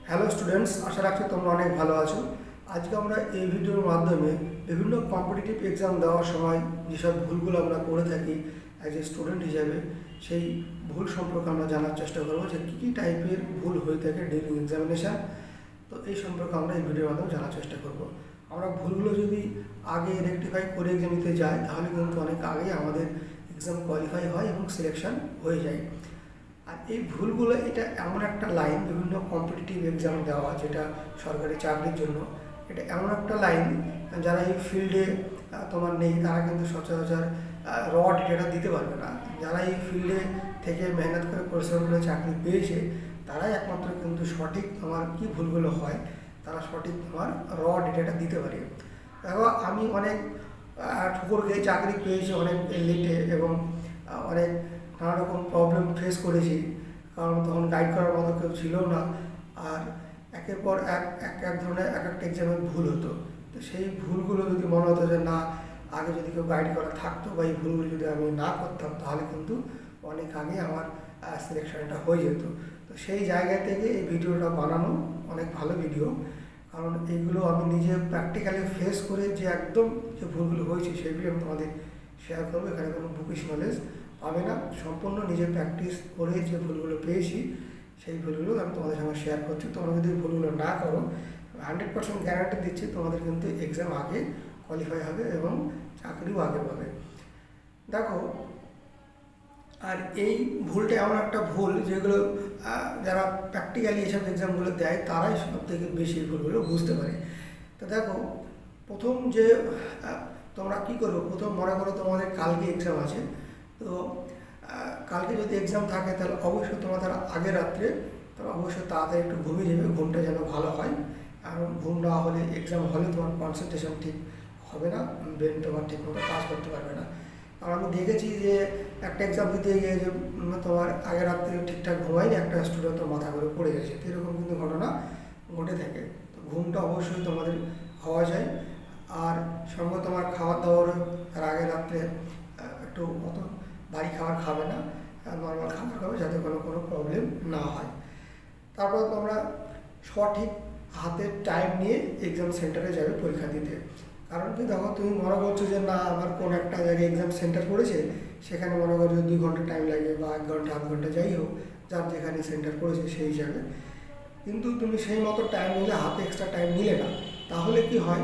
Hello students, আশা রাখছি তোমরা অনেক ভালো আছো। আজকে আমরা এই ভিডিওর মাধ্যমে বিভিন্ন কম্পিটিটিভ এক্সাম দেওয়ার সময় যেসব ভুলগুলো আমরা করে থাকি অ্যাজ এ স্টুডেন্ট হিসেবে, সেই ভুল সম্পর্কে আমরা জানার চেষ্টা করবো যে কী কী টাইপের ভুল হয়ে থাকে ডিউরিং এক্সামিনেশান। তো এই সম্পর্কে আমরা এই ভিডিওর মাধ্যমে জানার চেষ্টা করব। আমরা ভুলগুলো যদি আগে রেকটিফাই করে এক্সাম দিতে যাই তাহলে কিন্তু অনেক আগেই আমাদের এক্সাম কোয়ালিফাই হয় এবং সিলেকশন হয়ে যায়। আর এই ভুলগুলো এটা এমন একটা লাইন, বিভিন্ন কম্পিটিটিভ এক্সাম দেওয়া যেটা সরকারি চাকরির জন্য, এটা এমন একটা লাইন যারা এই ফিল্ডে তোমার নেই তারা কিন্তু সচরাচর র ডেটা দিতে পারবে না। যারা এই ফিল্ডে থেকে মেহনত করে পরিশ্রম করে চাকরি পেয়েছে তারাই একমাত্র কিন্তু সঠিক তোমার কী ভুলগুলো হয় তারা সঠিক তোমার র ডেটাটা দিতে পারে। দেখো, আমি অনেক ঠুকুর খেয়ে চাকরি পেয়েছি অনেক লেটে এবং অনেক নানা রকম প্রবলেম ফেস করেছি, কারণ তখন গাইড করার মতো কেউ ছিল না। আর একের পর এক ধরনের এক একটা এক্সামের ভুল হতো। তো সেই ভুলগুলো যদি মনে হতো যে না, আগে যদি কেউ গাইড করা থাকতো বা এই ভুলগুলো যদি আমি না করতাম তাহলে কিন্তু অনেক আগে আমার সিলেকশনটা হয়ে যেত। তো সেই জায়গা থেকে এই ভিডিওটা বানানো অনেক ভালো ভিডিও, কারণ এইগুলো আমি নিজে প্র্যাকটিক্যালি ফেস করে যে একদম যে ভুলগুলো হয়েছে সেগুলো আমি তোমাদের শেয়ার করবো। এখানে কোনো বুকিশ নলেজ পাবে না, সম্পূর্ণ নিজে প্র্যাকটিস করে যে ভুলগুলো পেয়েছি সেই ভুলগুলো আমি তোমাদের সঙ্গে শেয়ার করছি। তোমরা যদি ভুলগুলো না করো 100% গ্যারান্টি দিচ্ছি তোমাদের কিন্তু এক্সাম আগে কোয়ালিফাই হবে এবং চাকরিও আগে পাবে। দেখো, আর এই ভুলটা এমন একটা ভুল যেগুলো যারা প্র্যাকটিক্যালি এসব এক্সামগুলো দেয় তারাই সব থেকে বেশি ভুলগুলো বুঝতে পারে। তো দেখো, প্রথম যে তোমরা কী করবো, প্রথম মনে করো তোমাদের কালকে এক্সাম আছে। তো কালকে যদি এক্সাম থাকে তাহলে অবশ্যই তোমরা তার আগের রাত্রে তোমরা অবশ্যই তাড়াতাড়ি একটু ঘুমিয়ে যাবে, ঘুমটা যেন ভালো হয়। কারণ ঘুম না হলে এক্সাম হলে তোমার কনসেন্ট্রেশন ঠিক হবে না, ব্রেন তোমার ঠিক মতো কাজ করতে পারবে না। আর আমি দেখেছি যে একটা এক্সাম দিতে গিয়ে যে তোমার আগের রাত্রে ঠিকঠাক ঘুমায়নি, একটা স্টুডেন্ট তো মাথা করে পড়ে গেছে, তো এরকম কিন্তু ঘটনা ঘটে থাকে। তো ঘুমটা অবশ্যই তোমাদের হওয়া যায়। আর সঙ্গে তোমার খাবার দাবার তার আগের রাত্রে একটু অত ভারী খাবার খাবে না, নর্মাল খাবার খাবে যাতে কোনো প্রবলেম না হয়। তারপর তোমরা সঠিক হাতে টাইম নিয়ে এক্সাম সেন্টারে যাবে পরীক্ষা দিতে। কারণ কি, দেখো তুমি মনে করছো যে না আমার কোন একটা জায়গায় এক্সাম সেন্টার পড়েছে, সেখানে মনে করছো 2 ঘন্টা টাইম লাগে বা 1 ঘন্টা 1/2 ঘন্টা যাই হোক, যার যেখানে সেন্টার পড়েছে সেই হিসাবে। কিন্তু তুমি সেই মতো টাইম নিলে, হাতে এক্সট্রা টাইম নিলে না, তাহলে কি হয়,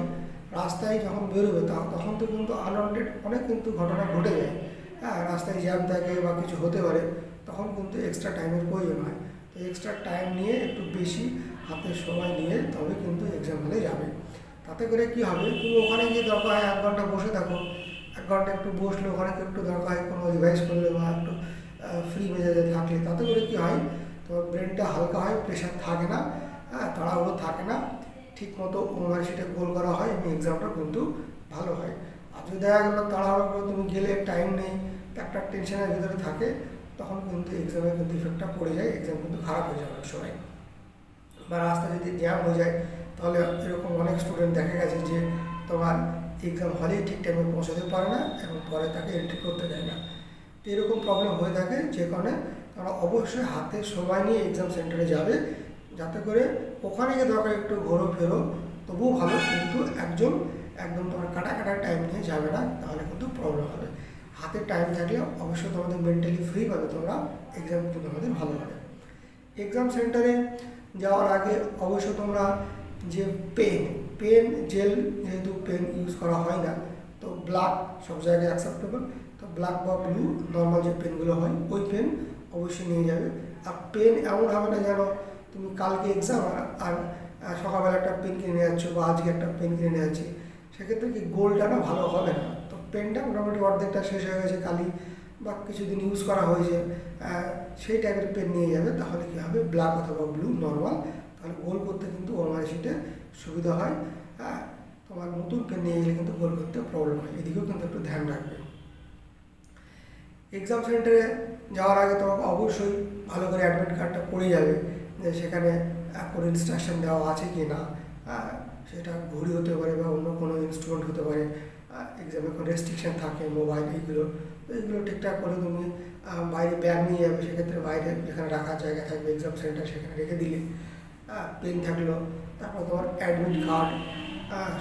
রাস্তায় যখন বেরোবে তখন তো কিন্তু আনওয়ান্টেড অনেক কিন্তু ঘটনা ঘটে যায়। হ্যাঁ, রাস্তায় জ্যাম থাকে বা কিছু হতে পারে, তখন কিন্তু এক্সট্রা টাইমের প্রয়োজন হয়। তো এক্সট্রা টাইম নিয়ে একটু বেশি হাতে সময় নিয়ে তবে কিন্তু এক্সাম হলে যাবে। তাতে করে কি হবে, তুমি ওখানে গিয়ে দরকার হয় 1 ঘন্টা বসে থাকো, 1 ঘন্টা একটু বসলে, ওখানে একটু দরকার হয় কোনো রিভাইজ করলে বা একটু ফ্রি মেজাজে থাকলে, তাতে করে কি হয়, তোমার ব্রেনটা হালকা হয়, প্রেশার থাকে না, হ্যাঁ, তাড়াহুড়ো থাকে না, ঠিক মতো সেটা গোল করা হয় এবং এক্সামটা কিন্তু ভালো হয়। আর যদি দেখা গেলো তাড়াহুড়ো করে তুমি গেলে, টাইম নেই, একটা টেনশনের ভিতরে থাকে, তখন কিন্তু এক্সামের কিন্তু ইফেক্টটা পড়ে যায়, এক্সাম কিন্তু খারাপ হয়ে যাবে অনেক সময়। বা রাস্তা যদি জ্যাম হয়ে যায় তাহলে এরকম অনেক স্টুডেন্ট দেখা গেছে যে তোমার এক্সাম হলেই ঠিক টাইমে পৌঁছাতে পারে না এবং পরে তাকে এন্ট্রি করতে দেয় না। তো এরকম প্রবলেম হয়ে থাকে, যে কারণে তোমরা অবশ্যই হাতে সময় নিয়ে এক্সাম সেন্টারে যাবে, যাতে করে ওখানে গিয়ে দরকার একটু ঘোরো ফেরো তবুও ভালো, কিন্তু একদম তোমার কাটা টাইম নিয়ে যাবে না, তাহলে কিন্তু প্রবলেম হবে। হাতে টাইম থাকলে অবশ্যই তোমাদের মেন্টালি ফ্রি পাবে, তোমরা এক্সাম কিন্তু তোমাদের ভালো হবে। এক্সাম সেন্টারে যাওয়ার আগে অবশ্যই তোমরা যে পেন জেল, যেহেতু পেন ইউজ করা হয় না, তো ব্ল্যাক সব জায়গায় অ্যাকসেপ্টেবল, তো ব্ল্যাক বা ব্লু নর্মাল যে পেনগুলো হয় ওই পেন অবশ্যই নিয়ে যাবে। আর পেন এমন হবে না যেন তুমি কালকে এক্সাম আর সকালবেলা একটা পেন কিনে যাচ্ছ বা আজকে একটা পেন কিনে যাচ্ছি, সেক্ষেত্রে কি গোলটা না ভালো হবে না। তো পেনটা মোটামুটি অর্ধেকটা শেষ হয়ে গেছে, কালি বা কিছুদিন ইউজ করা হয়েছে, সেই টাইপের পেন নিয়ে যাবে, তাহলে কী হবে, ব্ল্যাক অথবা ব্লু নর্মাল, তাহলে গোল করতে কিন্তু ওমার শিটে সুবিধা হয়। তোমার নতুন পেন নিয়ে গেলে কিন্তু গোল করতে প্রবলেম হয়, এদিকেও কিন্তু একটু ধ্যান রাখবে। এক্সাম সেন্টারে যাওয়ার আগে তোমাকে অবশ্যই ভালো করে অ্যাডমিট কার্ডটা পড়ে যাবে, যে সেখানে কোনো ইনস্ট্রাকশন দেওয়া আছে কি না, সেটা ঘড়ি হতে পারে বা অন্য কোনো ইনস্ট্রুমেন্ট হতে পারে, এক্সামে কোনো রেস্ট্রিকশান থাকে মোবাইল, এইগুলো ঠিকঠাক করে তুমি বাইরে ব্যাগ নিয়ে যাবে, সেক্ষেত্রে বাইরে যেখানে রাখার জায়গা থাকবে এক্সাম সেন্টার সেখানে রেখে দিলে পেন থাকলো, তারপর তোমার অ্যাডমিট কার্ড,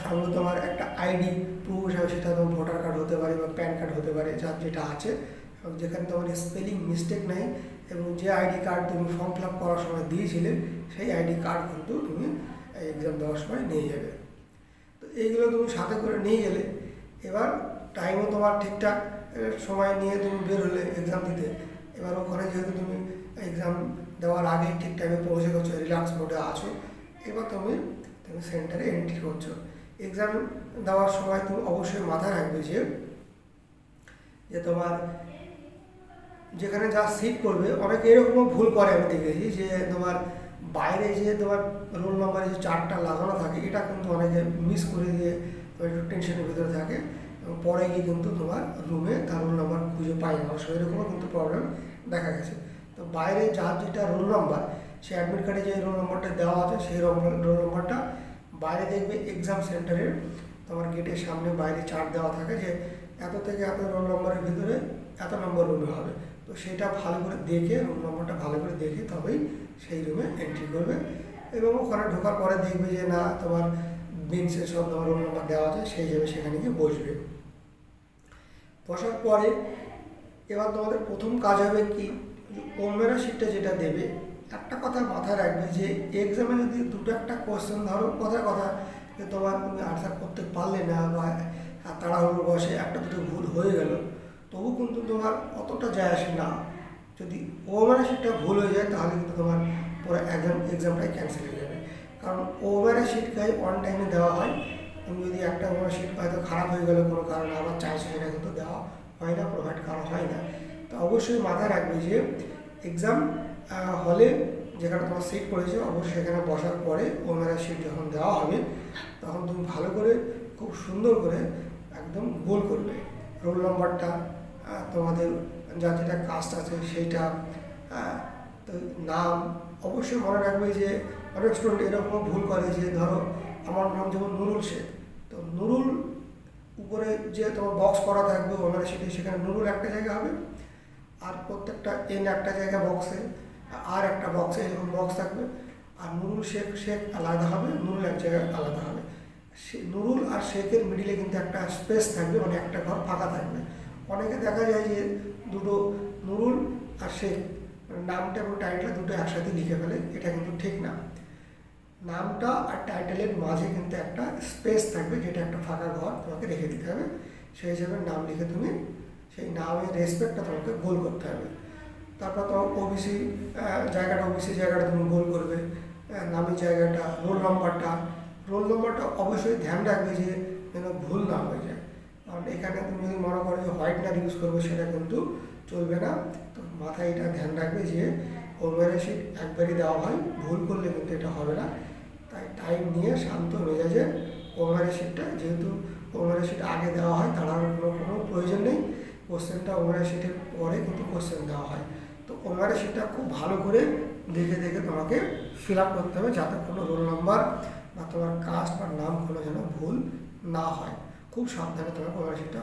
সঙ্গে তোমার একটা আইডি প্রুফ হিসাবে, সেটা তোমার ভোটার কার্ড হতে পারে বা প্যান কার্ড হতে পারে, যার যেটা আছে, এবং যেখানে তোমার স্পেলিং মিস্টেক নেই, এবং যে আইডি কার্ড তুমি ফর্ম ফিল আপ করার সময় দিয়েছিলে সেই আইডি কার্ড কিন্তু তুমি এক্সাম দেওয়ার সময় নিয়ে যাবে। তো এইগুলো তুমি সাথে করে নিয়ে গেলে, এবার টাইমও তোমার ঠিকঠাক সময় নিয়ে তুমি বের হলে এক্সাম দিতে। এবার ওখানে যেহেতু তুমি এক্সাম দেওয়ার আগে ঠিক টাইমে পৌঁছে গেছো, রিল্যাক্স মোডে আছো, এবার তুমি সেন্টারে এন্ট্রি করছো। এক্সাম দেওয়ার সময় তুমি অবশ্যই মাথায় রাখবে যে তোমার যেখানে যা সিট করবে, অনেকে এরকমও ভুল করে আমি দেখেছি, যে তোমার বাইরে যে তোমার রোল নাম্বারে যে চার্টটা লাগানো থাকে, এটা কিন্তু অনেকে মিস করে দিয়ে একটু টেনশনের ভিতরে থাকে, এবং পরে গিয়ে কিন্তু তোমার রুমে তার রোল নাম্বার খুঁজে পায় না, সেরকমও কিন্তু প্রবলেম দেখা গেছে। তো বাইরে যার যেটা রোল নাম্বার, সে অ্যাডমিট কার্ডে যে রোল নাম্বারটা দেওয়া আছে, সেই রোল নাম্বারটা বাইরে দেখবে এক্সাম সেন্টারের তোমার গেটের সামনে বাইরে চার্ট দেওয়া থাকে যে এত থেকে এত রোল নম্বরের ভিতরে এত নম্বর রুমে হবে। তো সেটা ভালো করে দেখে, রুম নম্বরটা ভালো করে দেখে তবেই সেই রুমে এন্ট্রি করবে, এবং ওখানে ঢোকার পরে দেখবে যে না তোমার বেঞ্চে সব তোমার রোল নম্বর দেওয়া আছে, সেই যাবে সেখানে গিয়ে বসবে। বসার পরে এবার তোমাদের প্রথম কাজ হবে কি, ওমেরা শিটটা যেটা দেবে, একটা কথা মাথায় রাখবে যে এক্সামে যদি দুটো একটা কোয়েশ্চেন ধরো কথা যে তুমি আনসার করতে পারলে না, বা তাড়াহুড়োর বসে একটা দুটো ভুল হয়ে গেল, তবু কিন্তু তোমার অতটা যায় আসে না। যদি ওমেরা শিটটা ভুল হয়ে যায়, তাহলে কিন্তু তোমার পুরো এক্সামটাই ক্যান্সেল হয়ে যাবে। কারণ ওমেরা শিটটাই অন টাইমে দেওয়া হয়। তুমি যদি একটা ওমেরা শিট হয়তো খারাপ হয়ে গেলে কোনো কারণে আবার চাইছো, সেটা কিন্তু দেওয়া হয় না, প্রোভাইড করা হয় না। তো অবশ্যই মাথায় রাখবে যে এক্সাম হলে যেখানে তোমার সিট পড়েছে, অবশ্যই সেখানে বসার পরে ওমেরা শিট যখন দেওয়া হবে, তখন তুমি ভালো করে খুব সুন্দর করে একদম গোল করবে রোল নম্বরটা, তোমাদের যার যেটা কাস্ট আছে সেইটা, তো নাম। অবশ্যই মনে রাখবে যে অনেক স্টুডেন্ট এরকম ভুল করে যে ধরো আমার নাম যেমন নুরুল শেখ, তো নুরুল উপরে যে তোমার বক্স করা থাকবে ওমেরা শিটে, সেখানে নুরুল একটা জায়গা হবে, আর প্রত্যেকটা এন একটা জায়গা বক্সে, আর একটা বক্সে এরকম বক্স থাকবে, আর নুরুল শেখ আলাদা হবে, নুরুল এক জায়গায় আলাদা হবে। নুরুল আর শেখের মিডিলে কিন্তু একটা স্পেস থাকবে, মানে একটা ঘর ফাঁকা থাকবে। অনেকে দেখা যায় যে দুটো নুরুল আর শেখ নামটা এবং টাইটেল দুটো একসাথে লিখে ফেলে, এটা কিন্তু ঠিক না। নামটা আর টাইটেলের মাঝে কিন্তু একটা স্পেস থাকবে, যেটা একটা ফাঁকা ঘর তোমাকে রেখে দিতে হবে। সেই হিসাবে নাম লিখে তুমি সেই নামের রেসপেক্টটা তোমাকে গোল করতে হবে। তারপর তোমার ওবিসি জায়গাটা তুমি গোল করবে, নামের জায়গাটা, রোল নম্বরটা অবশ্যই ধ্যান রাখবে যে যেন ভুল না হয়ে যায়। কারণ এখানে তুমি যদি মনে করো যে হোয়াইটনার ইউজ করবে, সেটা কিন্তু চলবে না। তো মাথায় এটা ধ্যান রাখবে যে ওমেরা শিট একবারই দেওয়া হয়, ভুল করলে কিন্তু এটা হবে না। তাই টাইম নিয়ে শান্ত মেজাজে ওমেরা শিটটা, যেহেতু ওমেরা শিট আগে দেওয়া হয়, তার কোনো প্রয়োজন নেই। কোশ্চেনটা ওমেরা শিটের পরে কিন্তু কোশ্চেন দেওয়া হয়। তো ওমেরা শিটটা খুব ভালো করে দেখে তোমাকে ফিল আপ করতে হবে, যাতে কোনো রোল নাম্বার বা তোমার কাস্ট বা নাম কোনো যেন ভুল না হয়। খুব সাবধানে তোমাকে ওমেরা শিটটা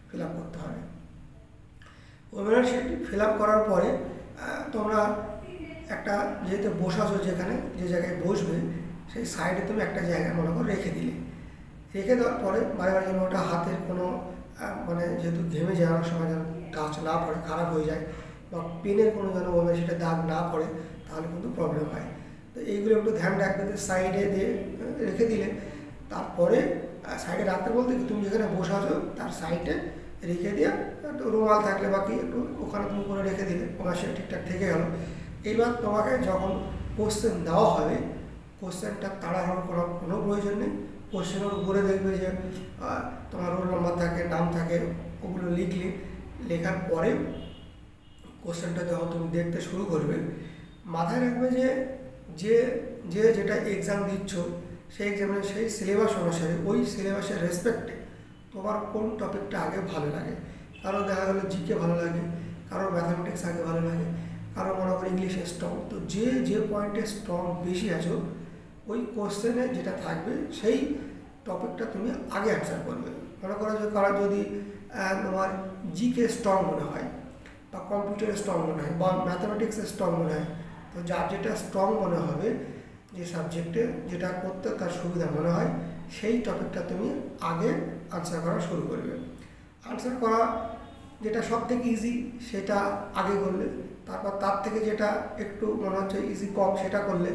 ফিল আপ করতে হবে। ওমেরা শিট ফিল আপ করার পরে তোমরা একটা যেহেতু বসাছো, যেখানে যে জায়গায় বসবে সেই সাইডে তুমি একটা জায়গায় মনে করো রেখে দিলে। রেখে দেওয়ার পরে বারে যেন ওটা হাতের কোনো মানে যেহেতু ঘেমে যাওয়ার সময় যেন টাচ না পড়ে, খারাপ হয়ে যায়, বা পেনের কোনো যেন ওমেরা শিটে দাগ না পড়ে, তাহলে কিন্তু প্রবলেম হয়। তো এইগুলো একটু ধ্যান রাখবে। সাইডে দিয়ে রেখে দিলে, তারপরে সাইডে রাখতে বলতে কি, তুমি যেখানে বসাছো তার সাইডে রেখে দিয়ে একটু রুমাল থাকলে বাকি একটু ওখানে তুমি করে রেখে দিলে, ওমেরা শিট ঠিকঠাক থেকে গেল। এইবার তোমাকে যখন কোশ্চেন দেওয়া হবে, কোশ্চেনটা তাড়াহুড়ো করার কোনো প্রয়োজন নেই। কোশ্চেনের উপরে দেখবে যে তোমার রোল নাম্বার থাকে, নাম থাকে, ওগুলো লেখার পরে কোশ্চেনটা যখন তুমি দেখতে শুরু করবে, মাথায় রাখবে যে যেটা এক্সাম দিচ্ছ, সেই এক্সামে সেই সিলেবাস অনুসারে, ওই সিলেবাসের রেসপেক্টে তোমার কোন টপিকটা আগে ভালো লাগে। কারো দেখা গেলো জিকে ভালো লাগে, কারো ম্যাথামেটিক্স আগে ভালো লাগে, কারো মনে করো ইংলিশে স্ট্রং। তো যে পয়েন্টে স্ট্রং বেশি আছো, ওই কোশ্চেনে যেটা থাকবে সেই টপিকটা তুমি আগে অ্যান্সার করবে। মনে করো যে কারো যদি তোমার জিকে স্ট্রং মনে হয়, বা কম্পিউটারে স্ট্রং মনে হয়, বা ম্যাথামেটিক্সে স্ট্রং মনে হয়, তো যার যেটা স্ট্রং মনে হবে যে সাবজেক্টে যেটা করতে তার সুবিধা মনে হয় সেই টপিকটা তুমি আগে আনসার করা শুরু করবে। আনসার করা যেটা সব থেকে ইজি সেটা আগে করলে, তারপর তার থেকে যেটা একটু মনে হচ্ছে ইজি কম সেটা করলে,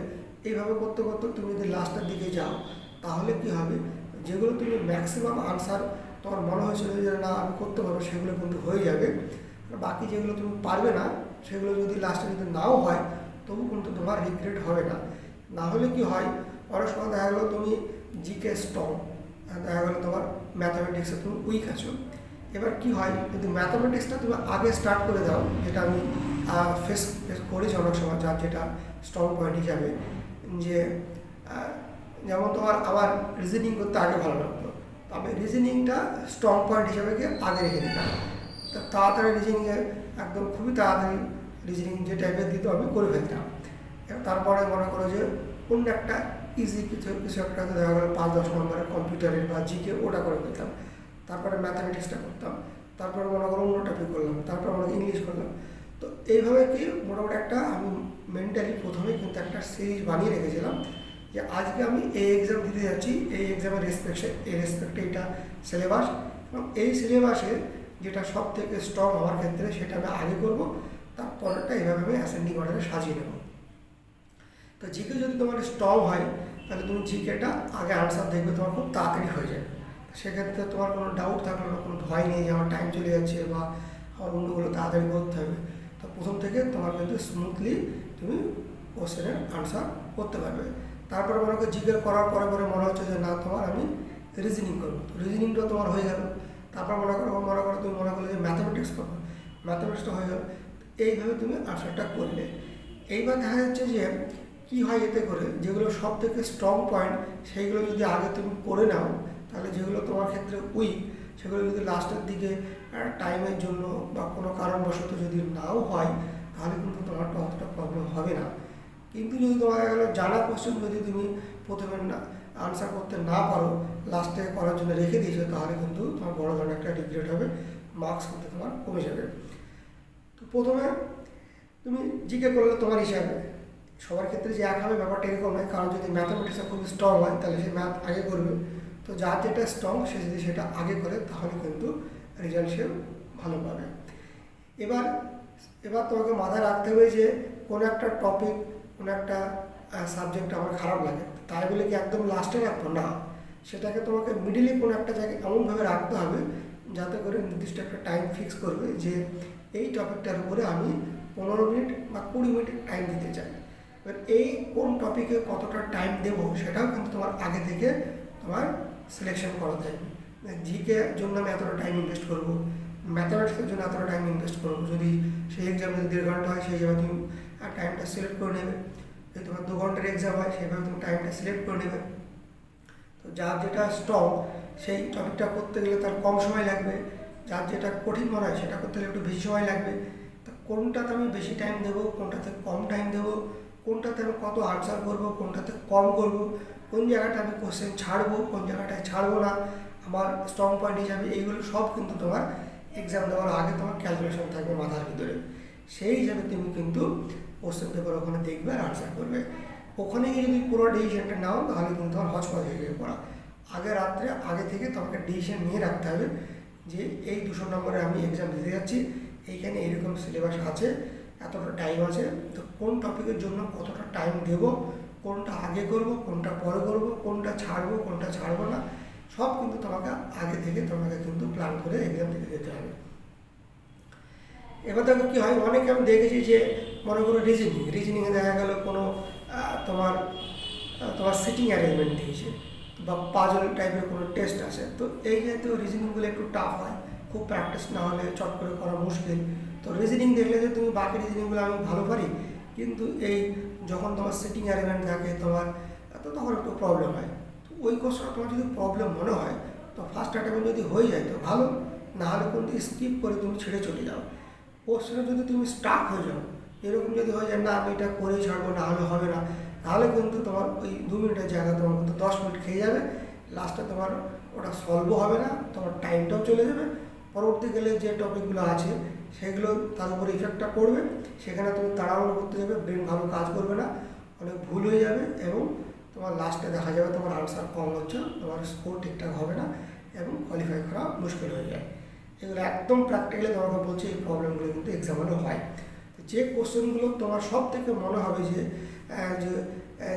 এইভাবে করতে করতে তুমি যদি লাস্টের দিকে যাও তাহলে কি হবে, যেগুলো তুমি ম্যাক্সিমাম আনসার তোমার মনে হয়েছিল যে না আমি করতে পারবো সেগুলো কিন্তু হয়ে যাবে। বাকি যেগুলো তুমি পারবে না সেগুলো যদি লাস্টে যদি নাও হয় তবু কিন্তু তোমার রিগ্রেট হবে না। না হলে কি হয়, অনেক সময় দেখা গেলো তুমি জিকে স্ট্রং, দেখা গেলো তোমার ম্যাথামেটিক্সে তুমি উইক আছো। এবার কি হয়, যদি ম্যাথামেটিক্সটা তুমি আগে স্টার্ট করে দাও, যেটা আমি ফেস করেছি অনেক সময়, যার যেটা স্ট্রং পয়েন্ট হিসাবে, যে যেমন তোমার আমার রিজনিং করতে আগে ভালো লাগতো, তবে রিজনিংটা স্ট্রং পয়েন্ট হিসাবে আগে রেখে দিতাম। তা তাড়াতাড়ি রিজনিংয়ে একদম খুবই তাড়াতাড়ি রিজনিং যে টাইপের দিত আমি করে ফেলতাম। তারপরে মনে করো যে অন্য একটা ইজি কিছু একটা দেখা গেলো 5-10 নম্বরের কম্পিউটারের বা জিকে ওটা করে ফেলতাম, তারপরে ম্যাথামেটিক্সটা করতাম, তারপরে মনে করো অন্য টপিক করলাম, তারপরে মনে ইংলিশ করলাম। তো এইভাবে কি মোটামুটি একটা আমি মেন্টালি প্রথমে কিন্তু একটা সিরিজ বানিয়ে রেখেছিলাম যে আজকে আমি এই এক্সাম দিতে যাচ্ছি, এই এক্সামের রেসপেক্টে এটা সিলেবাস, এবং এই সিলেবাসে যেটা সব থেকে স্ট্রং হওয়ার ক্ষেত্রে সেটা আমি আগে করবো, তারপরেরটা এইভাবে আমি অ্যাসেন্ডিং অর্ডারে সাজিয়ে নেব। তো জিকে যদি তোমার স্ট্রং হয় তাহলে তুমি জিকেটা আগে আনসার দেখবে তোমার খুব তাড়াতাড়ি হয়ে যাবে। সেক্ষেত্রে তোমার কোনো ডাউট থাকলো না, কোনো ভয় নেই যে আমার টাইম চলে যাচ্ছে বা আমার অন্যগুলো তাড়াতাড়ি করতে হবে। তো প্রথম থেকে তোমার কিন্তু স্মুথলি তুমি কোশ্চেনের আনসার করতে পারবে। তারপরে মনে করো জিকে করার পরে পরে মনে হচ্ছে যে না তোমার আমি রিজনিং করবো, তো রিজনিংটা তোমার হয়ে গেল। তারপর মনে করো তুমি মনে করলে যে ম্যাথামেটিক্স করবো, ম্যাথামেটিক্সটা হয়ে গেল। এইভাবে তুমি আনসারটা করলে এইবার দেখা যাচ্ছে যে কী হয়, এতে করে যেগুলো সব থেকে স্ট্রং পয়েন্ট সেইগুলো যদি আগে তুমি করে নাও, তাহলে যেগুলো তোমার ক্ষেত্রে উইক সেগুলো যদি লাস্টের দিকে টাইমের জন্য বা কোনো কারণবশত যদি নাও হয় তাহলে কিন্তু তোমার অতটা প্রবলেম হবে না। কিন্তু যদি তোমার গেলো জানা কোশ্চেন যদি তুমি প্রথমে না আনসার করতে না পারো, লাস্টে করার জন্য রেখে দিয়েছো, তাহলে কিন্তু তোমার বড় ধরনের একটা রিগ্রেট হবে, মার্কস কিন্তু তোমার কমে যাবে। তো প্রথমে তুমি জিকে করলে তোমার হিসাবে সবার ক্ষেত্রে যে এক হবে ব্যাপারটা এরকম নয়, কারণ যদি ম্যাথামেটিক্সে খুব স্ট্রং হয় তাহলে সে ম্যাথ আগে করবে। তো যার যেটা স্ট্রং সে যদি সেটা আগে করে তাহলে কিন্তু রেজাল্ট সে ভালো পাবে। এবার তোমাকে মাথায় রাখতে হবে যে কোনো একটা টপিক, কোনো একটা সাবজেক্ট আমার খারাপ লাগে তাই বলে কি একদম লাস্টে রাখবো না, সেটাকে তোমাকে মিডিলে কোনো একটা জায়গায় এমনভাবে রাখতে হবে যাতে করে নির্দিষ্ট একটা টাইম ফিক্স করবে যে এই টপিকটার উপরে আমি 15 মিনিট বা 20 মিনিট টাইম দিতে চাই। এবার এই কোন টপিকে কতটা টাইম দেবো সেটাও কিন্তু তোমার আগে থেকে তোমার সিলেকশন করা থাকবে। জিকে জন্য আমি এতটা টাইম ইনভেস্ট করবো, ম্যাথামেটিক্সের জন্য এতটা টাইম ইনভেস্ট করবো। যদি সেই এক্সাম যদি 1.5 ঘন্টা হয় সেই হিসাবে তুমি টাইমটা সিলেক্ট করে নেবে। যদি তোমার 2 ঘন্টার এক্সাম হয় সেইভাবে তুমি টাইমটা সিলেক্ট করে নেবে। তো যার যেটা স্ট্রং সেই টপিকটা করতে গেলে তার কম সময় লাগবে, যার যেটা কঠিন মনে হয় সেটা করতে গেলে একটু বেশি সময় লাগবে। তো কোনটাতে আমি বেশি টাইম দেবো, কোনটাতে কম টাইম দেবো, কোনটাতে আমি কত আনসার করবো, কোনটাতে কম করবো, কোন জায়গাটা আমি কোশ্চেন ছাড়বো, কোন জায়গাটায় ছাড়বো না, আমার স্ট্রং পয়েন্ট হিসাবে এইগুলো সব কিন্তু তোমার এক্সাম দেওয়ার আগে তোমার ক্যালকুলেশন থাকবে মাথার ভিতরে। সেই হিসাবে তুমি কিন্তু কোশ্চেন পেপার ওখানে দেখবে আর আনসার করবে। ওখানে গিয়ে যদি পুরো ডিসিশনটা নাও তাহলে কিন্তু তোমার হজপজ হয়ে যাবে পড়া। আগে থেকে তোমাকে ডিসিশন নিয়ে রাখতে হবে যে এই 200 নম্বরে আমি এক্সাম দিতে যাচ্ছি, এইখানে এরকম সিলেবাস আছে, এতটা টাইম আছে, তো কোন টপিকের জন্য কতটা টাইম দেব, কোনটা আগে করব, কোনটা পরে করব, কোনটা ছাড়বো, কোনটা ছাড়বো না, সব কিন্তু তোমাকে আগে থেকে কিন্তু প্ল্যান করে এক্সাম দিতে যেতে হবে। এবার দেখো কী হয়, অনেকে আমি দেখেছি যে মনে করো রিজনিংয়ে দেখা গেল কোনো তোমার সিটিং অ্যারেঞ্জমেন্ট দিয়েছে বা পাজল টাইপের কোনো টেস্ট আছে। তো এই জাতীয় রিজনিংগুলো একটু টাফ হয়, খুব প্র্যাকটিস না হলে চট করে করা মুশকিল। তো রিজনিং দেখলে যে তুমি বাকি রিজনিংগুলো আমি ভালো পারি, কিন্তু এই যখন তোমার সিটিং অ্যারেঞ্জমেন্ট থাকে তোমার তো তখন একটু প্রবলেম হয়। তো ওই কোশ্চেনটা তোমার যদি প্রবলেম মনে হয় তো ফার্স্ট অ্যাটেম্পে যদি হয়ে যায় তো ভালো, না হলে কিন্তু স্কিপ করে তুমি ছেড়ে চলে যাও। কোশ্চেনে যদি তুমি স্টাক হয়ে যাও, এরকম যদি হয়ে যায় না আমি এটা করেই ছাড়বো না হলে হবে না, তাহলে কিন্তু তোমার ওই 2 মিনিটের জায়গায় তোমার কিন্তু 10 মিনিট খেয়ে যাবে, লাস্টে তোমার ওটা সলভও হবে না, তোমার টাইমটাও চলে যাবে। পরবর্তীকালে যে টপিকগুলো আছে সেগুলো তার উপরে ইফেক্টটা পড়বে, সেখানে তুমি তাড়াহুড়ো করতে যাবে, ব্রেন ভালো কাজ করবে না, অনেক ভুল হয়ে যাবে এবং তোমার লাস্টে দেখা যাবে তোমার আনসার কম হচ্ছে, তোমার স্কোর ঠিকঠাক হবে না এবং কোয়ালিফাই করা মুশকিল হয়ে যায়। এগুলো একদম প্র্যাকটিক্যালি তোমাকে বলছি, এই প্রবলেমগুলো কিন্তু এক্সামেরও হয়। তো যে কোশ্চেনগুলো তোমার সব থেকে মনে হবে যে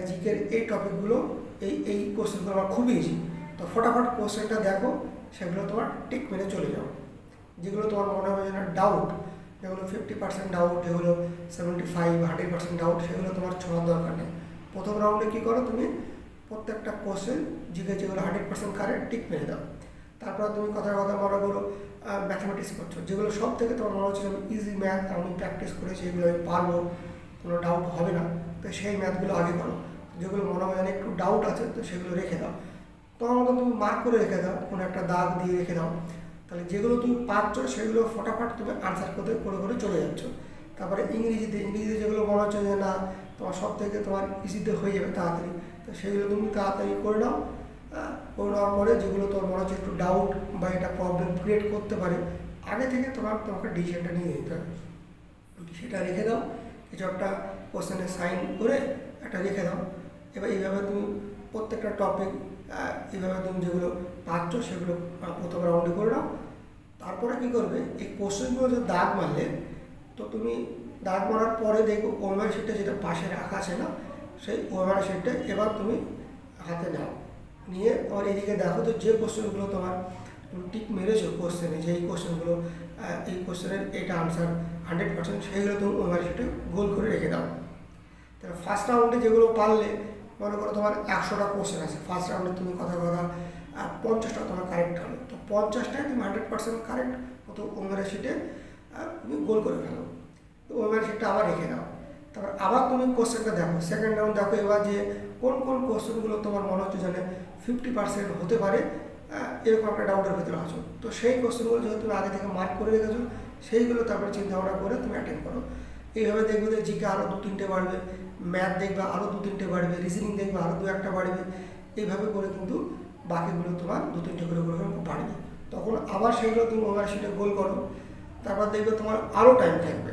জিকের এই টপিকগুলো এই কোশ্চেনগুলো আমার খুবই ইজি, তো ফটাফট কোশ্চেনটা দেখো, সেগুলো তোমার টিক মেরে চলে যাও। যেগুলো তোমার মনে হবে যে না ডাউট, যেগুলো 50% ডাউট, যেগুলো 75-100% ডাউট, সেগুলো তোমার ছোঁয়ার দরকার নেই। প্রথম রাউন্ডে কী করো, তুমি প্রত্যেকটা কোশ্চেন জিকে যেগুলো 100% কারেক্ট টিক মেরে দাও। তারপর তুমি কথার কথা মনে করো ম্যাথমেটিক্স করছো, যেগুলো সব থেকে তোমার মনে হচ্ছে আমি ইজি ম্যাথ, আমি প্র্যাকটিস করেছি, এগুলো আমি পারবো, কোনো ডাউট হবে না, তো সেই ম্যাথগুলো আগে করো। যেগুলো মনে হয় একটু ডাউট আছে, তো সেগুলো রেখে দাও। তোমার মতো তুমি মার্ক করে রেখে দাও, কোনো একটা দাগ দিয়ে রেখে দাও। তাহলে যেগুলো তুমি পাচ্ছ সেগুলো ফটাফট তুমি আনসার করতে করে চলে যাচ্ছ। তারপরে ইংরেজিতে যেগুলো মনে হচ্ছে যে না তোমার সব থেকে তোমার ইজিতে হয়ে যাবে তাড়াতাড়ি, তো সেগুলো তুমি তাড়াতাড়ি করে নাও। করে নেওয়ার পরে যেগুলো তোমার মনে হচ্ছে একটু ডাউট বা এটা প্রবলেম ক্রিয়েট করতে পারে, আগে থেকে তোমাকে ডিসিশনটা নিয়ে নিতে হবে, সেটা রেখে দাও। কিছু একটা কোশ্চেনে সাইন করে একটা রেখে দাও। এবার এইভাবে তুমি প্রত্যেকটা টপিক এইভাবে তুমি যেগুলো পাচ্ছ সেগুলো প্রথম রাউন্ডে করে নাও। তারপরে কী করবে, এই কোশ্চেনগুলো যে দাগ মারলে, তো তুমি দাগ মারার পরে দেখো ওএমআর শিটটা যেটা পাশে রাখা আছে না, সেই ওএমআর শিটটা এবার তুমি হাতে নাও, নিয়ে আর এদিকে দেখো তো যে কোশ্চেনগুলো তোমার তুমি টিক মেরেছো কোশ্চেনে, যে এই কোশ্চেনগুলো এই কোশ্চেনের এটা আনসার 100%, সেইগুলো তুমি ওএমআর শিটে গোল করে রেখে দাও। তাহলে ফার্স্ট রাউন্ডে যেগুলো পারলে, মনে করো তোমার 100টা কোশ্চেন আছে, ফার্স্ট রাউন্ডে তুমি কথা 50টা তোমার কারেক্ট হলো, তো 50টায় তুমি 100% কারেক্ট মতো ওএমআর শিটে তুমি গোল করে ফেলো, তো ওএমআর শিটটা আবার রেখে দাও। তারপর আবার তুমি কোশ্চেনটা দেখো, সেকেন্ড রাউন্ড দেখো এবার যে কোন কোন কোশ্চেনগুলো তোমার মনে হচ্ছে জানে 50% হতে পারে, এরকম একটা ডাউটের ভিতরে আছো, তো সেই কোশ্চেনগুলো যেহেতু তুমি আগে থেকে মার্ক করে রেখেছো, সেইগুলো তারপরে চিন্তা ভাবনা করে তুমি অ্যাটেন্ড করো। এইভাবে দেখবে যে জিকে আরও 2-3টে বাড়বে, ম্যাথ দেখবে আরও 2-3টে বাড়বে, রিজনিং দেখবে আরও 2-1টা বাড়বে। এইভাবে করে কিন্তু বাকিগুলো তোমার 2-3টে করে বাড়বে। তখন আবার সেগুলো তুমি ওভার শিটে গোল করো, তারপর দেখবে তোমার আরও টাইম থাকবে।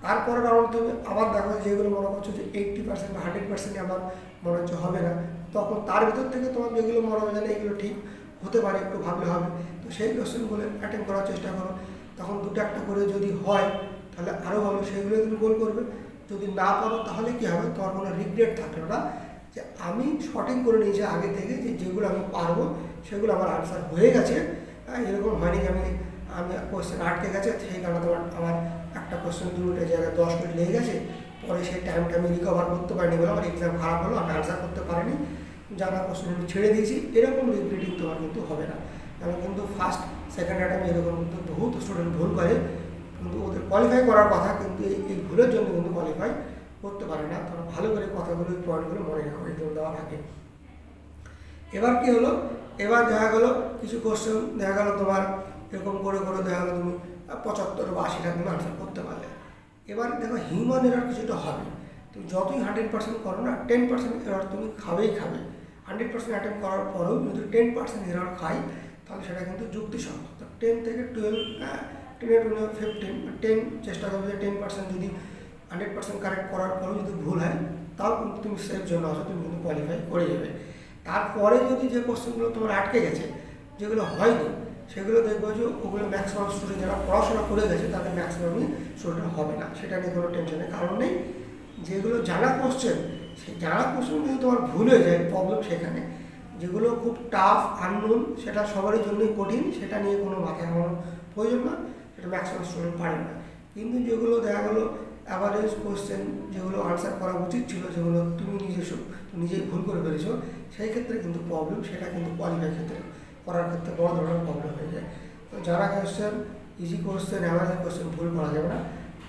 তারপরে রাউন্ড তুমি আবার দেখো যেগুলো মনে করছো যে 80% বা 100% আমার মনে হচ্ছে হবে না, তখন তার ভিতর থেকে তোমার যেগুলো মনে হবে জানে এগুলো ঠিক হতে পারে, একটু ভাবলে হবে, তো সেই কোশ্চেনগুলো অ্যাটেন্ড করার চেষ্টা করো। তখন 2-1টা করে যদি হয় তাহলে আরও ভালো, সেইগুলো তুমি গোল করবে। যদি না পারো তাহলে কী হবে, তোমার কোনো রিগ্রেট থাকলো না যে আমি সঠিক করে নিয়েছি আগে থেকে, যে যেগুলো আমি পারবো সেগুলো আমার আনসার হয়ে গেছে, এরকম হয়নি যে আমি কোশ্চেন আটকে গেছে, সেই কারণে আমার একটা কোশ্চেন 2 মিনিটের জায়গায় 10 মিনিট লেগে গেছে, পরে সেই টাইমটা আমি রিকভার করতে পারিনি বলে আমার এক্সাম খারাপ হলো, আমি আনসার করতে পারিনি, জানা কোশ্চেন আমি ছেড়ে দিয়েছি, এরকম রিগ্রেটিং তোমার কিন্তু হবে না। কারণ কিন্তু ফার্স্ট সেকেন্ড অ্যাটেম্পে এরকম কিন্তু বহুত স্টুডেন্ট ভুল করে, কিন্তু ওদের কোয়ালিফাই করার কথা, কিন্তু এই ভুলের জন্য কিন্তু কোয়ালিফাই করতে পারে না। তোমরা ভালো করে কথাগুলো পয়েন্টগুলো মনে রাখো এক্সাম দেওয়ার আগে। এবার কি হলো, এবার দেখা গেলো কিছু কোশ্চেন দেখা গেলো তোমার এরকম করে দেখা গেলো তুমি 75 বা 80টা তুমি আনসার করতে পারলে। এবার দেখো হিউম্যান এরর কিছুটা হবে, তুমি যতই 100% করো না 10% এরর তুমি খাবে। 100% অ্যাটেম্প করার পরেও যদি 10% এরর খাই তাহলে সেটা কিন্তু যুক্তিসঙ্গত। তো 10 থেকে 12, 10 10 চেষ্টা করবে যে 10% যদি 100% কারেক্ট করার পরেও যদি ভুল হয় তাও কিন্তু তুমি সেফ জন্য আসো, তুমি কিন্তু কোয়ালিফাই করে যাবে। তারপরে যদি যে কোশ্চেনগুলো তোমার আটকে গেছে, যেগুলো হয়নি, সেগুলো দেখবো যে ওগুলো ম্যাক্সিমাম স্টুডেন্ট যারা পড়াশোনা করে গেছে তাদের ম্যাক্সিমামই স্টুডেন্ট হবে না, সেটা নিয়ে কোনো টেনশনের কারণ নেই। যেগুলো জানা কোশ্চেন, সেই জানা কোশ্চেন যদি তোমার ভুল হয়ে যায়, প্রবলেম সেখানে। যেগুলো খুব টাফ আননোন, সেটা সবারই জন্যই কঠিন, সেটা নিয়ে কোনো মাথায় ঘামানোর প্রয়োজন না, সেটা ম্যাক্সিমাম স্টুডেন্ট পারে না। কিন্তু যেগুলো দেখা গেলো অ্যাভারেজ কোশ্চেন, যেগুলো আনসার করা উচিত ছিল, যেগুলো তুমি নিজেই ভুল করে ফেলেছো, সেই ক্ষেত্রে কিন্তু প্রবলেম, সেটা কিন্তু কোয়ালিফাই ক্ষেত্রে করার ক্ষেত্রে বড় ধরনের প্রবলেম হয়ে যায়। তো যারা question easy question, average question ভুল করা যাবে না,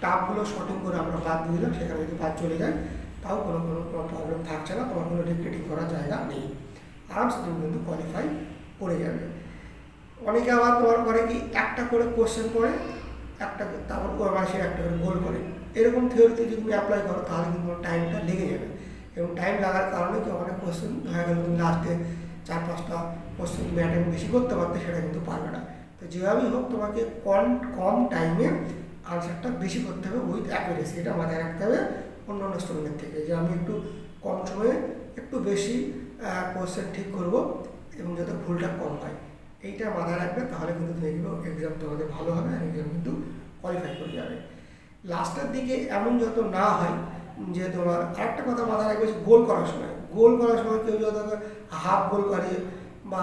টাফগুলো শর্টিং করে আমরা বাদ দিয়ে দিলাম, সেখানে যদি বাদ চলে যায় তাও কোনো প্রবলেম থাকছে না, তোমার কোনো রিগ্রেটিং করার জায়গা নেই, আরামসে তুমি কিন্তু কোয়ালিফাই করে যাবে। অনেকে আবার তোমার করে কি একটা করে কোশ্চেন পড়ে, একটা তারপর মাসের একটা করে গোল করে, এরকম থিওরিতে যদি তুমি অ্যাপ্লাই করো তাহলে কিন্তু টাইমটা লেগে যাবে, এবং টাইম লাগার কারণে কি অনেক কোশ্চেন দেখা গেল তুমি লাস্টে 4-5টা কোশ্চেন তুমি অ্যাটেম্প বেশি করতে পারতে, সেটা কিন্তু পারবে না। তো যেভাবেই হোক তোমাকে কম টাইমে আনসারটা বেশি করতে হবে উইথ অ্যাকুরেসি, এটা মাথায় রাখতে হবে অন্যান্য স্টুডেন্টের থেকে, যে আমি একটু কম সময়ে একটু বেশি কোশ্চেন ঠিক করব এবং যাতে ভুলটা কম হয়, এইটা মাথায় রাখবে। তাহলে কিন্তু তুমি এক্সাম তোমাদের ভালো হবে আর এক্সাম কিন্তু কোয়ালিফাই করে যাবে। লাস্টের দিকে এমন যত না হয় যে তোমার আরেকটা কথা মাথায় রাখবে যে গোল করার সময় কেউ যত হাফ গোল করে বা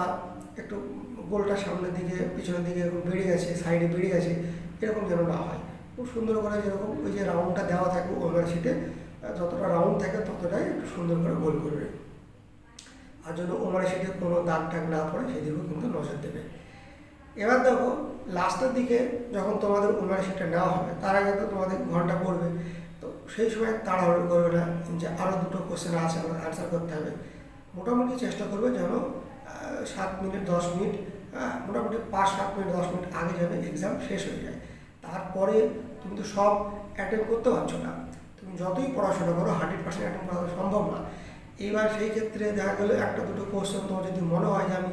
একটু গোলটা সামনের দিকে পিছনের দিকে এরকম বেড়ে গেছে, সাইডে বেড়ে গেছে, এরকম যেন না হয়। খুব সুন্দর করে যেরকম ওই যে রাউন্ডটা দেওয়া থাকবে ওভার শিটে, যতটা রাউন্ড থাকে ততটাই একটু সুন্দর করে গোল করবে। আর জন্য ওভার শিটে কোনো দাগ টাগ না পড়ে সেদিকেও কিন্তু নজর দেবে। এবার দেখো লাস্টের দিকে যখন তোমাদের ওভার শিটটা নেওয়া হবে তার আগে তো তোমাদের ঘন্টা পড়বে, তো সেই সময় তাড়াহুড়ো করবে না যে আরও দুটো কোশ্চেন আছে আমাকে আনসার করতে হবে। মোটামুটি চেষ্টা করবে যেন 7 মিনিট 10 মিনিট মোটামুটি 5-7 মিনিট 10 মিনিট আগে যেন এক্সাম শেষ হয়ে যায়। তারপরে তুমি তো সব অ্যাটেন্ড করতে পারছো না, তুমি যতই পড়াশোনা করো 100% অ্যাটেন্ড করা সম্ভব না। এইবার সেই ক্ষেত্রে দেখা গেলো একটা দুটো কোশ্চেন তোমার যদি মনে হয় যে আমি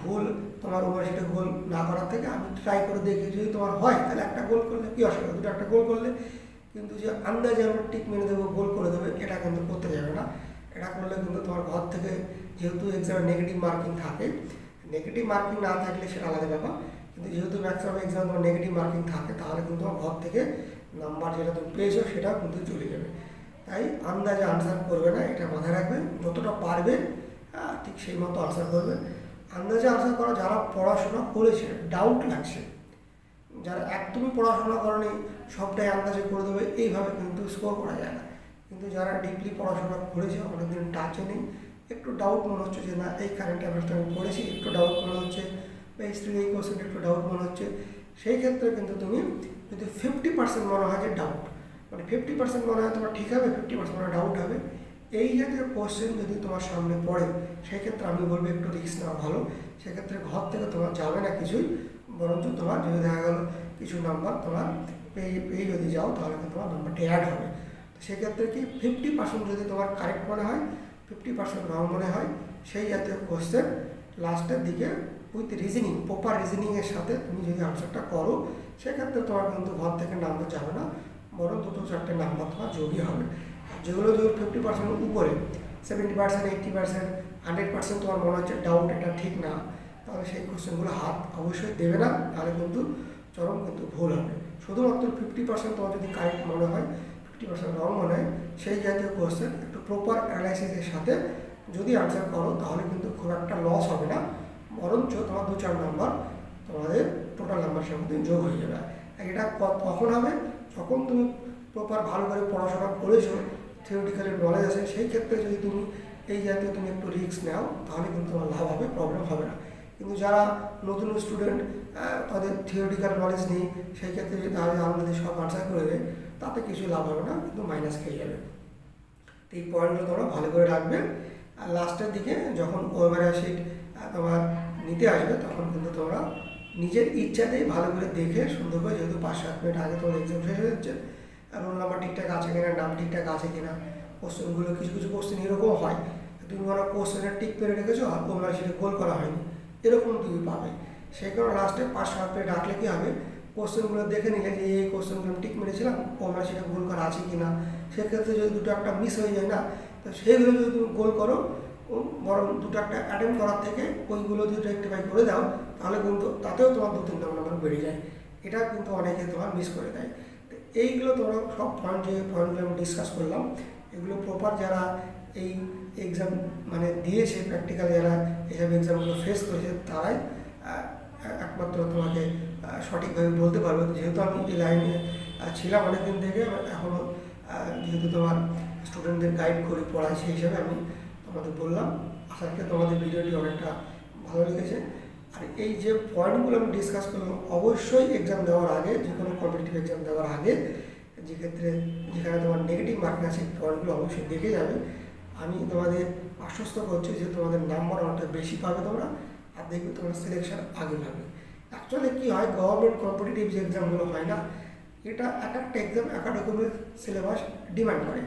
ভুল তোমার ওভার শিটে গোল না করার থেকে আমি ট্রাই করে দেখি, যদি তোমার হয় তাহলে একটা গোল করলে কী অসুবিধা, দুটো একটা গোল করলে। কিন্তু যে আন্দাজে আমরা টিক মেনে দেবো গোল করে দেবে এটা কিন্তু করতে যাবে না। এটা করলে কিন্তু তোমার ঘর থেকে, যেহেতু এক্সামে নেগেটিভ মার্কিং থাকে, নেগেটিভ মার্কিং না থাকলে সেটা আলাদা ব্যাপার, কিন্তু যেহেতু ম্যাক্সিমাম এক্সাম তোমার নেগেটিভ মার্কিং থাকে তাহলে কিন্তু তোমার ঘর থেকে নাম্বার যেটা তুমি পেয়েছো সেটাও কিন্তু চলে যাবে। তাই আন্দাজে আনসার করবে না, এটা মাথায় রাখবে। যতটা পারবে ঠিক সেই মতো আনসার করবে। আন্দাজে আনসার করা যারা পড়াশোনা করেছে, ডাউট লাগছে, যারা একদমই পড়াশোনা করেনি সবটাই আন্দাজে করে দেবে, এইভাবে কিন্তু স্কোর করা যায় না। কিন্তু যারা ডিপলি পড়াশোনা করেছে, অনেকদিন টাচে নেই, একটু ডাউট মনে হচ্ছে যে না এই কারেন্ট অ্যাফেয়ার্সটা আমি পড়েছি, একটু ডাউট মনে হচ্ছে, বা হিস্ট্রি এই কোশ্চেনটা একটু ডাউট মনে হচ্ছে, সেই ক্ষেত্রে কিন্তু তুমি যদি 50% মনে হয় যে ডাউট, মানে 50% মনে হয় তোমার ঠিক হবে, 50% মনে ডাউট হবে, এই জাতীয় কোশ্চেন যদি তোমার সামনে পড়ে সেক্ষেত্রে আমি বলবো একটু রিস্ক নেওয়া ভালো। সেক্ষেত্রে ঘর থেকে তোমার যাবে না কিছুই, বরঞ্চ তোমার যদি দেখা গেলো কিছু নাম্বার তোমার পেয়ে যদি যাও তাহলে কিন্তু তোমার নাম্বারটা অ্যাড হবে। তো সেক্ষেত্রে কি 50% যদি তোমার কারেক্ট মনে হয়, 50% রং মনে হয়, সেই জাতীয় কোশ্চেন লাস্টের দিকে উইথ রিজনিং, প্রপার রিজনিংয়ের সাথে তুমি যদি আনসারটা করো সেক্ষেত্রে তোমার কিন্তু ঘর থেকে নাম্বার যাবে না, বরং 2-4টে নাম্বার তোমার যোগই হবে। যেগুলো যদি 50% উপরে, 70%, 80%, 100% তোমার মনে হচ্ছে ডাউট এটা ঠিক না, তাহলে সেই কোশ্চেনগুলো হাত অবশ্যই দেবে না, তাহলে কিন্তু চরম কিন্তু ভুল হবে। শুধুমাত্র 50% তোমার যদি কারেক্ট মনে হয়, 50% রং মনে হয়, সেই জাতীয় কোশ্চেন একটু প্রপার অ্যানালাইসিসের সাথে যদি আনসার করো তাহলে কিন্তু খুব একটা লস হবে না, বরঞ্চ তোমার 2-4 নাম্বার তোমাদের টোটাল নাম্বারের মধ্যে যোগ হয়ে যাবে। এটা কখন হবে, যখন তুমি প্রপার ভালো করে পড়াশোনা করেছো, থিওরিটিক্যালি নলেজ আছে, সেই ক্ষেত্রে যদি তুমি এই জাতীয় তুমি একটু রিস্ক নাও তাহলে কিন্তু তোমার লাভ হবে, প্রবলেম হবে না। কিন্তু যারা নতুন স্টুডেন্ট, তাদের থিওরিটিক্যাল নলেজ নেই, সেই ক্ষেত্রে যদি তাহলে আমাদের সব আনসার করে দেয় তাতে কিছু লাভ হবে না, কিন্তু মাইনাস খেয়ে যাবে। তো এই পয়েন্টগুলো তোমরা ভালো করে রাখবে। আর লাস্টের দিকে যখন ওভার শিট তোমার নিতে আসবে তখন কিন্তু তোমরা নিজের ইচ্ছাতেই ভালো করে দেখে সুন্দর করে, যেহেতু 5-7 মিনিট আগে তোমার এক্সাম শেষ হয়ে যাচ্ছে, রোল নাম্বার ঠিকঠাক আছে কিনা, নাম ঠিকঠাক আছে কিনা, কোশ্চেনগুলো কিছু কিছু কোশ্চেন এরকম হয় তুমি মনে কোশ্চেনের টিক পেরে রেখেছো আর ওভার শিটে গোল করা হয়নি, এরকম তুমি পাবে। সেই কারণে লাস্টে 5-7 মিনিট রাখলে কী হবে, কোশ্চেনগুলো দেখে নিলে যে এই কোশ্চেনগুলো টিক মেরেছিলাম, ওভার শিটে গোল করা আছে কি না, সেক্ষেত্রে যদি দুটো একটা মিস হয়ে যায় না, তো সেইগুলো যদি তুমি গোল করো, বরং দুটো একটা অ্যাটেম্প করার থেকে ওইগুলো যদি রেক্টিফাই করে দাও তাহলে কিন্তু তাতেও তোমার 2-3 নাম্বার বেড়ে যায়। এটা কিন্তু অনেকে তোমার মিস করে দেয়। তো এইগুলো তোমরা সব পয়েন্টগুলো আমি ডিসকাস করলাম, এগুলো প্রপার যারা এই এক্সাম মানে দিয়েছে, প্র্যাকটিক্যাল যারা এইসব এক্সামগুলো ফেস করেছে তারাই একমাত্র তোমাকে সঠিকভাবে বলতে পারবে। যেহেতু আমি এই লাইনে ছিলাম অনেকদিন থেকে, এখনও যেহেতু তোমার স্টুডেন্টদের গাইড করি, পড়াই, সেই হিসাবে আমি তোমাদের বললাম। আশা করি তোমাদের ভিডিওটি অনেকটা ভালো লেগেছে। আর এই যে পয়েন্টগুলো আমি ডিসকাস করলাম, অবশ্যই এক্সাম দেওয়ার আগে, যে কোনো কম্পিটিটিভ এক্সাম দেওয়ার আগে, যেখানে তোমার নেগেটিভ মার্কিং আছে পয়েন্টগুলো অবশ্যই দেখে যাবে। আমি তোমাদের আশ্বস্ত করছি যে তোমাদের নাম্বার অনেকটা বেশি পাবে তোমরা, আর দেখবে তোমার সিলেকশন আগে পাবে। অ্যাকচুয়ালি কী হয়, গভর্নমেন্ট কম্পিটিটিভ যে এক্সামগুলো হয় না, এটা এক একটা এক্সাম এক এক রকমের সিলেবাস ডিমান্ড করে।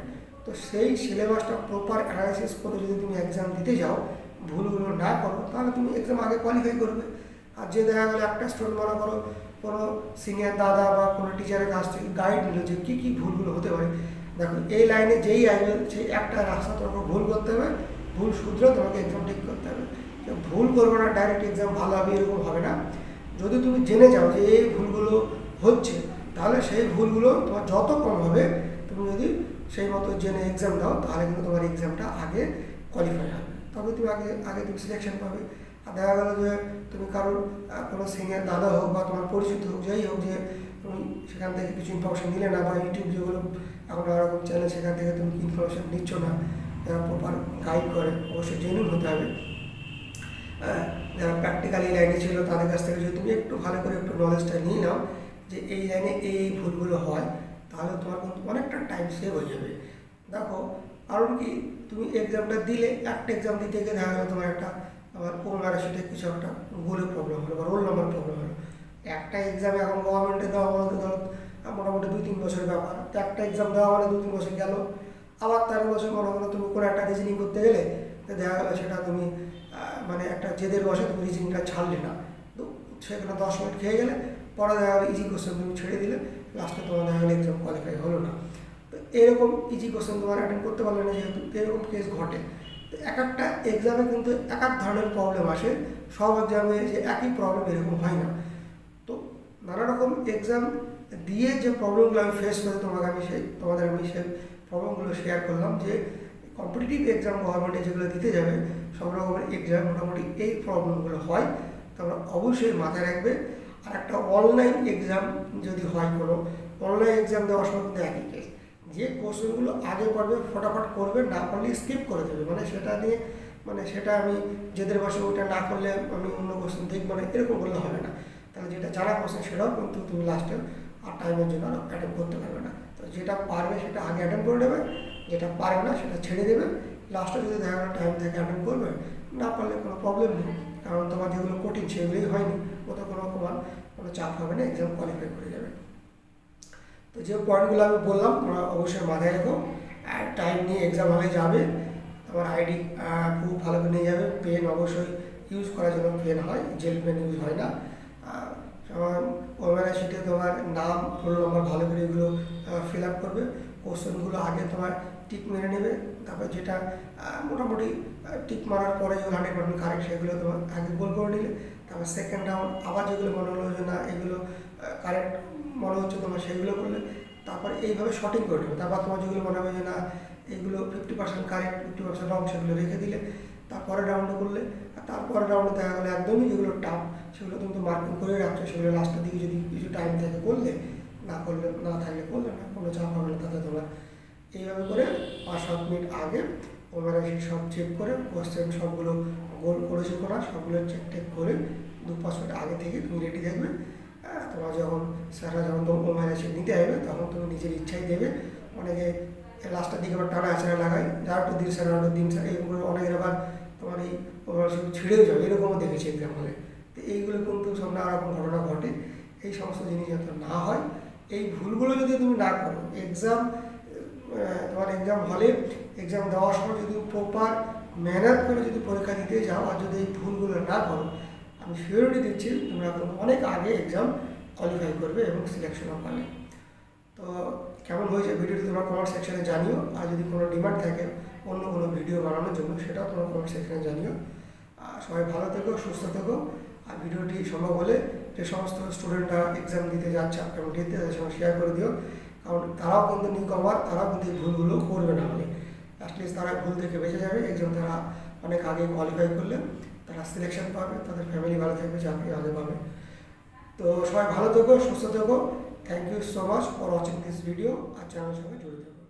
তো সেই সিলেবাসটা প্রপার অ্যানালাইসিস করে যদি তুমি এক্সাম দিতে যাও, ভুলগুলো না করো, তাহলে তুমি এক্সাম আগে কোয়ালিফাই করবে। আর যে দেখা গেলো একটা স্টুডেন্ট মনে করো কোনো সিনিয়র দাদা বা কোনো টিচারের কাছ থেকে গাইড নিল যে কী কী ভুলগুলো হতে পারে, দেখো এই লাইনে যেই আসবে সেই একটা রাস্তা তোমাকে ভুল করতে হবে, ভুল শুধরে তোমাকে এক্সাম ঠিক করতে হবে। ভুল করবে না ডাইরেক্ট এক্সাম ভালো হবে এরকম হবে না। যদি তুমি জেনে যাও যে এই ভুলগুলো হচ্ছে, তাহলে সেই ভুলগুলো তোমার যত কম হবে, তুমি যদি সেই মতো জেনে এক্সাম দাও, তাহলে কিন্তু তোমার এক্সামটা আগে কোয়ালিফাই হবে, তবে তুমি আগে তুমি সিলেকশন পাবে। আর দেখা গেলো যে তুমি কারোর কোনো সিনিয়র দাদা হোক বা তোমার পরিচিত হোক, যাই হোক, যে তুমি সেখান থেকে কিছু ইনফরমেশন নিলে না, বা ইউটিউব যেগুলো এখন এরকম চ্যানেল, সেখান থেকে তুমি ইনফরমেশন নিচ্ছ না, যারা প্রপার গাইড করে, অবশ্যই জেনুইন হতে হবে। যারা প্র্যাকটিক্যালি লাইনে ছিল তাদের কাছ থেকে যদি তুমি একটু ভালো করে একটু নলেজটা নিয়ে নাও যে এই লাইনে এই ভুলগুলো হয়, তাহলে তোমার কিন্তু অনেকটা টাইম সেভ হয়ে যাবে। দেখো কারণ কি, তুমি এক্সামটা দিলে, একটা এক্সাম দিতে গিয়ে দেখা গেলো তোমার একটা আবার ওনারা সেটা কিছু একটা গোলের প্রবলেম হলো বা রোল নাম্বার প্রবলেম হলো। একটা এক্সামে এখন গভর্নমেন্টে দেওয়া বলতে ধরো মোটামুটি 2-3 বছরের ব্যাপার, একটা এক্সাম দেওয়া মানে 2-3 বছর গেল। আবার 4 বছর মনে করো তুমি কোনো একটা রিজনিং করতে গেলে, তো দেখা গেলো সেটা তুমি মানে একটা জেদের বসে তুমি রিজনিংটা ছাড়লে না, তো সেখানে 10 মিনিট খেয়ে গেলে, পরে দেখা গেলো ইজি কোশ্চেন তুমি ছেড়ে দিলে, লাস্টে তোমার দেখা গেলো এক্সাম কোয়ালিফাই হলো না। তো এরকম ইজি কোশ্চেন তোমার অ্যাটেন্ড করতে পারলে না, যেহেতু এরকম কেস ঘটে। তো এক একটা এক্সামে কিন্তু এক এক ধরনের প্রবলেম আসে, সব এক্সামে যে একই প্রবলেম এরকম হয় না। তো নানা রকম এক্সাম দিয়ে যে প্রবলেমগুলো আমি ফেস করে তোমাদের আমি সেই প্রবলেমগুলো শেয়ার করলাম, যে কম্পিটিটিভ এক্সাম গভর্নমেন্টে যেগুলো দিতে যাবে, সব রকমের এক্সাম মোটামুটি এই প্রবলেমগুলো হয়, তোমরা অবশ্যই মাথায় রাখবে। আর একটা অনলাইন এক্সাম যদি হয়, কোনো অনলাইন এক্সাম দেওয়ার সময় কিন্তু একই কেস, যে কোশ্চেনগুলো আগে পড়বে ফটাফট করবে, না পারলে স্কিপ করে দেবে, মানে সেটা নিয়ে সেটা আমি যেদের বসে ওইটা না করলে আমি অন্য কোশ্চেন দেখবো না, এরকম করলে হবে না। তাহলে যেটা জানা কোশ্চেন সেটাও কিন্তু তুমি লাস্টে আর টাইমের জন্য অ্যাটেন্ড করতে পারবে না। তো যেটা পারবে সেটা আগে অ্যাটেন্ড করে নেবে, যেটা পারবে না সেটা ছেড়ে দেবে। লাস্টে যদি দেখা গেলো টাইম থেকে অ্যাটেন্ড করবে, না পারলে কোনো প্রবলেম নেই, কারণ তোমার যেগুলো কঠিন সেগুলোই হয়নি, ওটা কোনো চাপ হবে না, এক্সাম কোয়ালিফাই করে যাবে। তো যে পয়েন্টগুলো আমি বললাম তোমরা অবশ্যই মাথায় রেখো। আর টাইম নিয়ে এক্সাম হলে যাবে, তোমার আইডি খুব ভালো করে নিয়ে যাবে, পেন অবশ্যই ইউজ করার জন্য পেন হয়, জেল পেন ইউজ হয় না। ওভার শিটে তোমার নাম, রোল নাম্বার ভালো করে এগুলো ফিল আপ করবে। কোশ্চেনগুলো আগে তোমার টিক মেরে নেবে, তারপর যেটা মোটামুটি টিক মারার পরে যেগুলো 100% কারেক্ট, সেগুলো তোমার আগে গোল করে নিলে, তারপর সেকেন্ড রাউন্ড আবার যেগুলো মনে হলো যে না এগুলো কারেক্ট মনে হচ্ছে তোমার, সেগুলো করলে তারপর এইভাবে শর্টিং করে নেবে। তারপর তোমার যেগুলো মনে হবে যে না এগুলো 50% কারেক্ট, 50% রং, সেগুলো রেখে দিলে তারপরে রাউন্ডে করলে। আর তারপরে রাউন্ডে দেখা গেলো একদমই যেগুলো টাফ সেগুলো তুমি তো মার্কিং করে রাখছো, সেগুলো লাস্টের দিকে যদি কিছু টাইম থেকে করলে, না থাকলে করলে না, কোনো চাপ হবে না তাতে তোমার। এইভাবে করে 5-7 মিনিট আগে ওভার সব চেক করে কোশ্চেন সবগুলো গোল করেছে করা, সবগুলো চেক করে 2-5 মিনিট আগে থেকে তুমি রেডি থাকবে। তোমার যখন স্যাররা যখন ওভার নিতে আসবে, তখন তুমি নিজের ইচ্ছাই দেবে। অনেকে লাস্টের দিকে আবার টানা আছাড়া লাগায়, যার একটু দিন স্যার এরকম করে অনেকের আবার তোমার এই ওভার ছিঁড়েও যাবে, এরকমও দেখেছি এক্সাম হলে। তো এইগুলো কিন্তু সব নানা রকম ঘটনা ঘটে, এই সমস্ত জিনিস যাতে না হয়, এই ভুলগুলো যদি তুমি না করো, তোমার এক্সাম হলে এক্সাম দেওয়ার সময় যদি প্রপার মেহনত করে যদি পরীক্ষা দিতে যাও, আর যদি এই ভুলগুলো না করো, আমি সিওরিটি দিচ্ছি তোমরা অনেক আগে এক্সাম কোয়ালিফাই করবে এবং সিলেকশনও পাবে। তো কেমন হয়েছে ভিডিওটি তোমরা কমেন্ট সেকশনে জানিও, আর যদি কোনো ডিমান্ড থাকে অন্য কোনো ভিডিও বানানোর জন্য, সেটাও তোমরা কমেন্ট সেকশনে জানিও। সবাই ভালো থেকো, সুস্থ থেকো। আর ভিডিওটি সম্ভব হলে যে সমস্ত স্টুডেন্টরা এক্সাম দিতে যাচ্ছে আপকামিং ডেতে, তাদের সঙ্গে শেয়ার করে দিও, কারণ তারাও কিন্তু নিউ কামার, তারাও কিন্তু এই ভুলগুলো করবে না, হলে অ্যাটলিস্ট তারা ভুল থেকে বেঁচে যাবে। এক্সাম তারা অনেক আগে কোয়ালিফাই করলে তারা সিলেকশন পাবে, তাদের ফ্যামিলি ভালো থাকবে, চাকরি আগে পাবে। তো সবাই ভালো থেকো, সুস্থ থেকো। Thank you so much for watching this video, আর চ্যানেলের সঙ্গে জুড়ে থাকো।